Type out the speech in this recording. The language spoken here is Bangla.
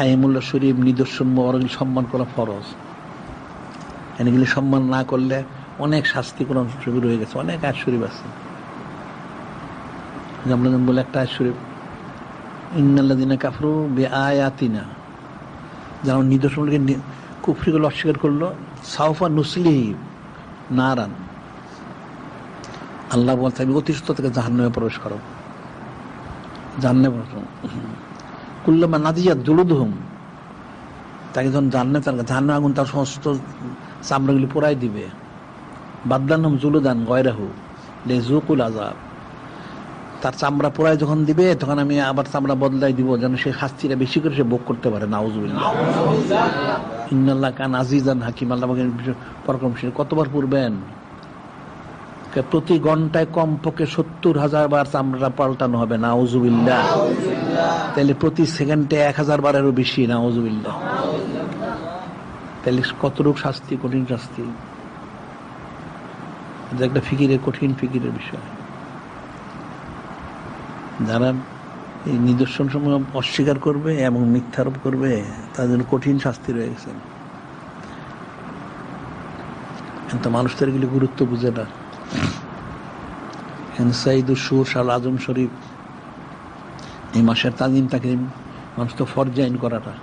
আইমুল্লাহ শরীফ নিদর্শন মোবারক সম্মান করা ফরজ। এগুলি সম্মান না করলে অনেক শাস্তি কোরআন শরীফে রয়ে গেছে, অনেক আয়াত শরীফ আছে। আমরা বলে একটা আয়াত শরীফ, ইন্নাল্লাযীনা কাফারু বিআয়াতিনা, যারা নিদর্শনকে কুফরিগুলো অস্বীকার করলো, সাউফা নুসলিহি নারান, আল্লাহ বলছে আমি অতি সত্য থেকে জাহান্নামে প্রবেশ করো, জাহান্নামে কুল্লামা নাদিয়াত জুলুদুহুম, তাকে যখন জাহান্নামে আগুন তার সমস্ত চামড়াগুলি পোড়াই দিবে, বাদলানহুম জুলুদান গয়রাহু লিযুকুল আযাব, তার চামড়া পোড়ায় যখন দিবে তখন আমি আবার চামড়া বদলাই দিব যেন সে শাস্তিটা বেশি করে সে ভোগ করতে পারে। নাউযুবিল্লাহ। ইন্নাল্লাহ কানা আজিজান হাকিম, আল্লাহ পরাক্রমশীল। কতবার পড়বেন? প্রতি ঘন্টায় কমপক্ষে 70,000 বার চামড়া পাল্টানো হবে। নাউযুবিল্লাহ। তাহলে প্রতি সেকেন্ডে 1000 বারেরও বেশি। নাউযুবিল্লাহ। তাহলে কতটুকু শাস্তি, কঠিন শাস্তি। এটা একটা ফিকিরের, কঠিন ফিকিরের বিষয়। যারা এই নিদর্শন সমূহ অস্বীকার করবে এবং মিথ্যারোপ করবে তাদের জন্য কঠিন শাস্তি রয়ে গেছে। কিন্তু মানুষ তো এগুলি গুরুত্ব বুঝে না। সাইদুস শুর শাল আজম শরীফ, এই মাসের তাজিম তাকরিম মানুষ তো ফরজ আইন করাটা